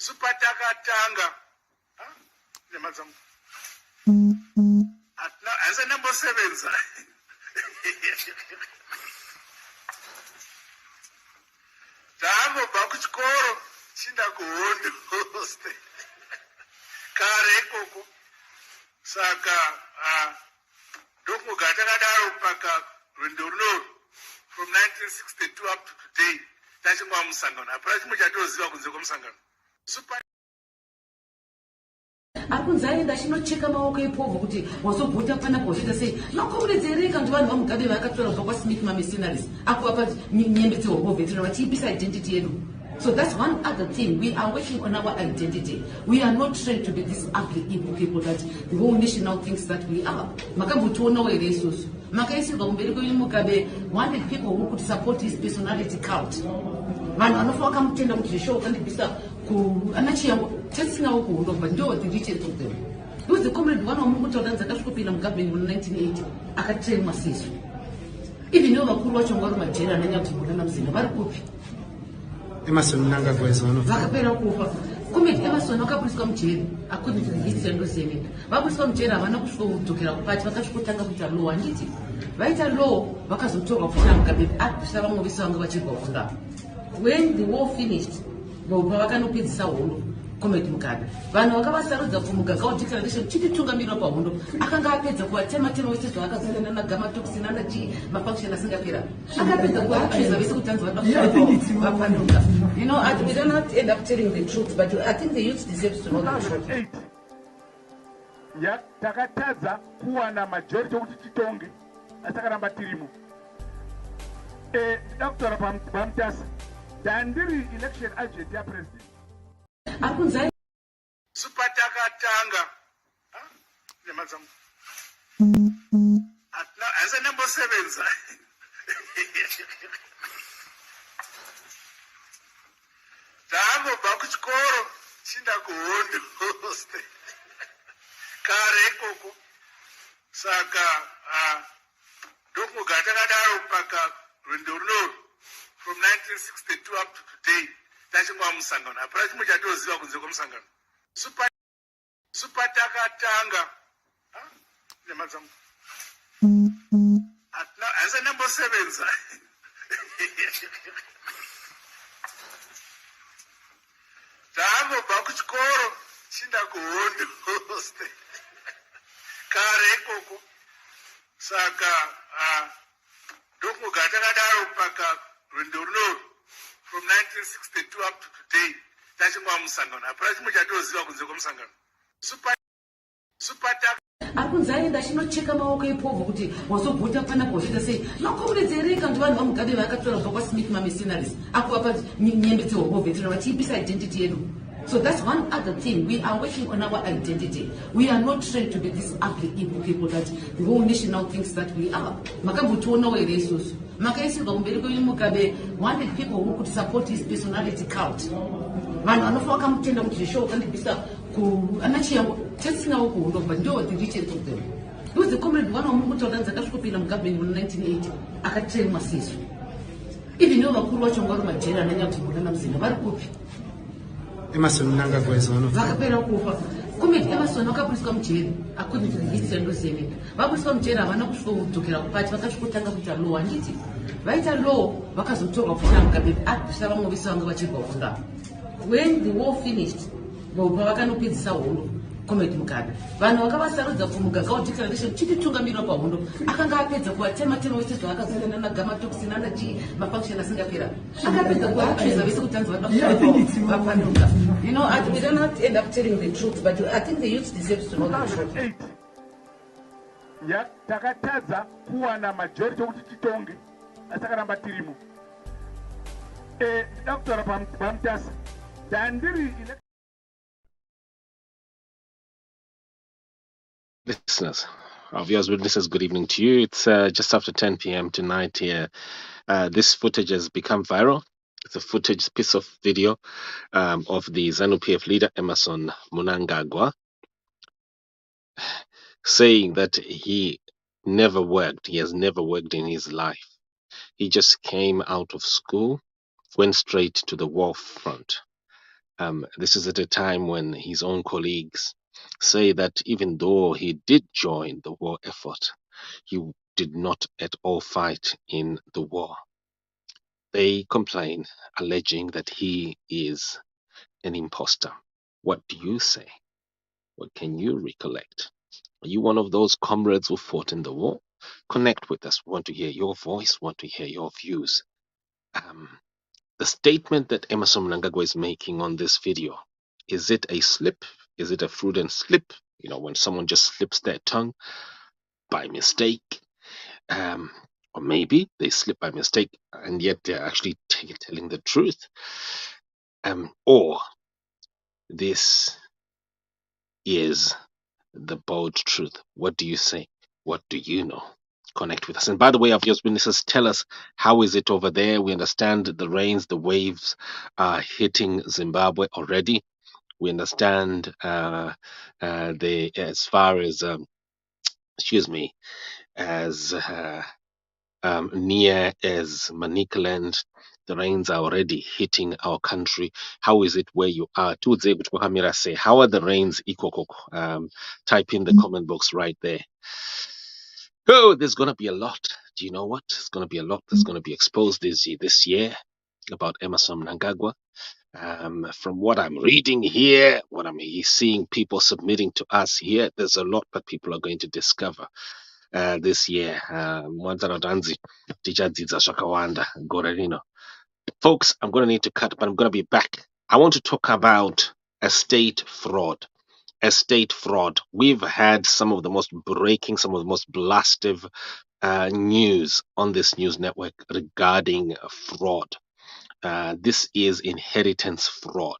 Supatakatanga. Nemazam. As a number 7. Tango bakuchikoro chinda kuhondo kare koko saka ndokugata kadaro paka rwendo runo from 1962 up to today tachimwa musangano hapana chimwe chatoziva kunze kwemusangano akunzaenda chinocheka maoko epovha kuti wazobhuta panapo wachita sei makomunedzereka kuti vanhu vamugabe vakatora kubva kwasmith mamercenaries akuapa nyembe dzehobhovetera vachiipisa identity yedu. So that's one other thing. We are working on our identity. We are not trained to be these ugly evil people that the whole nation now thinks that we are. Makambutuona where resource. Makaisirwa kumberi kwenyu mugabe wanted people who could support his personality cult. Vanhu vanofa vakamutenda kuti zveshow kandibvisa anachiyango tesinawo kuhundova ndio the richest of them. He was the comrade one of mukutaura dzakasvikopinda mugovernment in 1980 akatrainwa sesu. Even though vakuru vacho ngvari majeri ananya kuti muna namuzina vari kupi. Emerson Mnangagwa is one of them. Vakapera kufa. Comrade Emerson wakapuriswa mujeri according to the history and Senate. Vapuriswa mujeri havana kusvika kudzokera kupati vakasvikotanga kuita law handiti. Vaita law vakazotorwa kuti mugabe apisa vamwe vese vanga vachibva kunda. When the war finished, vakanopedzisa hondo Comrade Mugabe. Vanhu vakavasarudza kumuganga declaration chititungamirira pahondo akanga apedza kuvatema wese zvaakazivana nagama toxin energy mafunction asingapera akapedza kuvatriza vese kutanzi vapanduka. You know, we don't have to end up telling the truth, but I think the youth deserves to know the truth. Ya takataza kuwa na majority kuti titonge atakaramba tirimo. Dr. Bamtasa dandiri election agent ya president. Akunzai Supatakatanga. Nemazam. As a number 7. Tango bakuchikoro chinda kuhondo kare koko saka ndokugata kadaro paka rwendo runo from 1962 up to today tachimwa musangano hapana chimwe chatoziva kunze kwemusangano supatakatanga nemazam as a number 7. Tango bakuchikoro chinda kuhondo kare koko saka ndokugata kadaro paka rwendo runo from 1962 up to today tachimwa musangano hapana chimwe chatoziva kunze kwemusangano akunzaenda chinocheka maoko epovha kuti wazobhuta panapo wachita sei makomunedzereka kuti vanhu vamugabe vakatora kubva kwasmith mamercenaries akuapa nyembe dzehobhovetera vachiipisa identity yedu. So that's one other thing. We are working on our identity. We are not trained to be these ugly evil people that the whole nation now thinks that we are. Makambutuona where resource. Makaisirwa kumberi kwenyu mugabe wanted people who could support his personality cult. Vanhu vanofa vakamutenda kuti zveshow kandibvisa anachiyango tesinawo kuhundova ndio the richest of them. He was the comrade one of mukutaura dzakasvikopinda mugovernment in 1980 akatrainwa sesu. Even though vakuru vacho ngvari majeri ananya kuti muna namuzina vari kupi. Emerson Mnangagwa is one of them. Vakapera kufa. Comrade Emerson wakapuriswa mujeri according to the history and Senate. Vapuriswa mujeri havana kusvika kudzokera kupati vakasvikotanga kuita law handiti. Vaita law vakazotorwa kuti mugabe apisa vamwe vese vanga vachibva kunda. When the war finished, vakanopedzisa hondo Comrade Mugabe. Vanhu vakavasarudza kumuganga declaration chititungamirira pahondo akanga apedza kuvatema wese zvaakazivana nagama toxin energy mafunction asingapera akapedza kuvatriza vese kutanzi vapanduka. You know, we don't have to end up telling the truth, but I think the youth deserves to know the truth. Ya takataza kuwa na majority kuti titonge atakaramba tirimo. Dr. Bamtasa dandiri Listeners, our viewers, witnesses, good evening to you. It's just after 10 p.m. tonight here. This footage has become viral. It's a piece of video of the ZANU-PF leader, Emerson Mnangagwa, saying that he has never worked in his life. He just came out of school, went straight to the war front. This is at a time when his own colleagues say that even though he did join the war effort, he did not at all fight in the war. They complain, alleging that he is an imposter. What do you say? What can you recollect? Are you one of those comrades who fought in the war? Connect with us. We want to hear your voice, want to hear your views. The statement that Emerson Mnangagwa is making on this video, is it a slip? Is it a prudent slip? You know, when someone just slips their tongue by mistake, or maybe they slip by mistake and yet they're actually telling the truth, or this is the bold truth. What do you say? What do you know? Connect with us. And by the way, our viewers, witnesses, tell us, how is it over there? We understand the rains, the waves are hitting Zimbabwe already. We understand the as far as excuse me, as near as Manicaland, the rains are already hitting our country. How is it where you are? Say, how are the rains? Type in the comment box right there. Oh, there's gonna be a lot. Do you know what? There's gonna be a lot that's gonna be exposed this year about Emerson Mnangagwa. From what I'm reading here, what I'm seeing people submitting to us here, there's a lot that people are going to discover this year. Mwanzaratanzi, tichadzidza zvakawanda gore rino. Folks, I'm going to need to cut, but I'm going to be back. I want to talk about estate fraud. Estate fraud. We've had some of the most breaking, some of the most blastive news on this news network regarding fraud. This is inheritance fraud.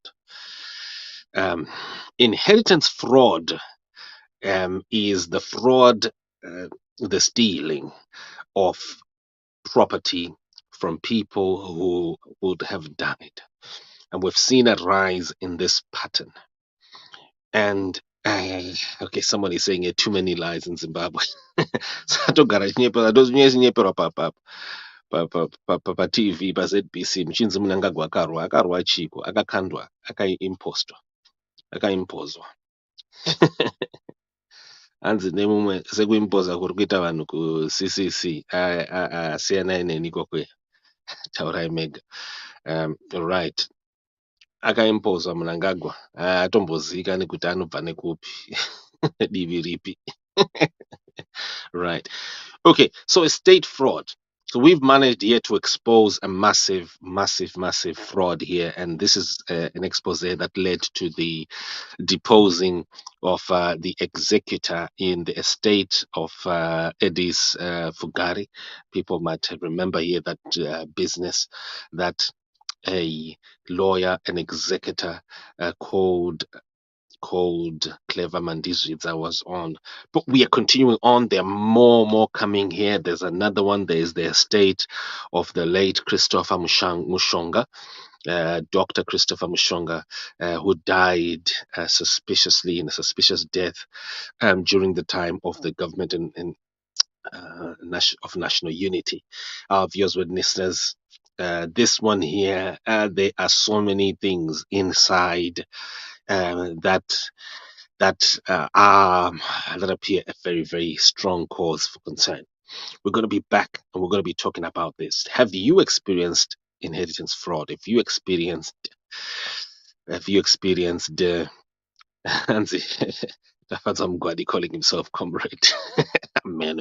Inheritance fraud is the fraud, the stealing of property from people who would have died. And we've seen a rise in this pattern. And okay, somebody is saying too many lies in Zimbabwe. Pa TV pa ZBC Mchinzi Mnangagwa akarwa chiko akakandwa akaimpozwa hanzi nemumwe sekuimpoza kuri kuita vanhu kuCCC asiyana neni kokwe taurai mega. Right, akaimpozwa Mnangagwa atombozivikanwi kuti anobva nekupi divi ripi. Right. Okay, so estate fraud. So we've managed here to expose a massive fraud here, and this is an expose that led to the deposing of the executor in the estate of Edis Fugari. People might remember here that business that a lawyer, an executor called Clever Mandizidza was on. But we are continuing on. There are more coming here. There's another one. There's the estate of the late Christopher Mushonga, Dr. Christopher Mushonga, who died suspiciously in a suspicious death during the time of the government of national unity. Our viewers, witnesses, this one here, there are so many things inside that appear a very strong cause for concern. We're going to be back and we're going to be talking about this. Have you experienced inheritance fraud? Have you experienced Hansi Mgwadi calling himself comrade? Man,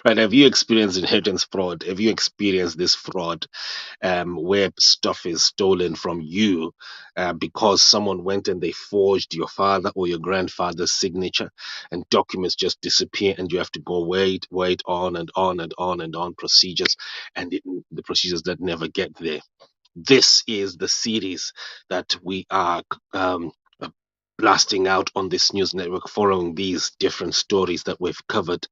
right? Have you experienced inheritance fraud? Have you experienced this fraud where stuff is stolen from you because someone went and they forged your father or your grandfather's signature, and documents just disappear and you have to go wait on and on procedures, and the procedures that never get there? This is the series that we are blasting out on this news network, following these different stories that we've covered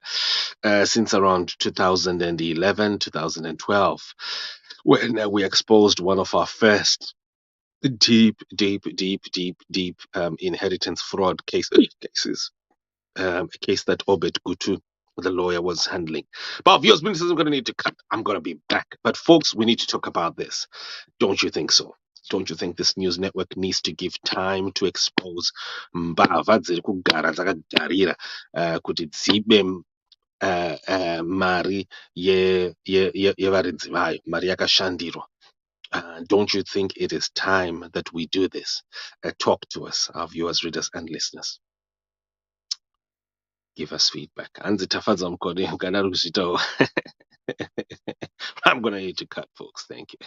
since around 2011, 2012, when we exposed one of our first deep inheritance fraud cases, a case that Obed Gutu, the lawyer, was handling. But viewers, I'm going to need to cut. I'm going to be back. But folks, we need to talk about this. Don't you think so? Don't you think this news network needs to give time to expose mbavha dziri kugara dzakagarira kuti dzibe mari yevaridzi vayo, mari yakashandirwa? Don't you think it is time that we do this? Talk to us, our viewers, readers, and listeners. Give us feedback. Hanzi tafadza mukode mukadaro kuzvitawo. I'm going to need to cut, folks. Thank you.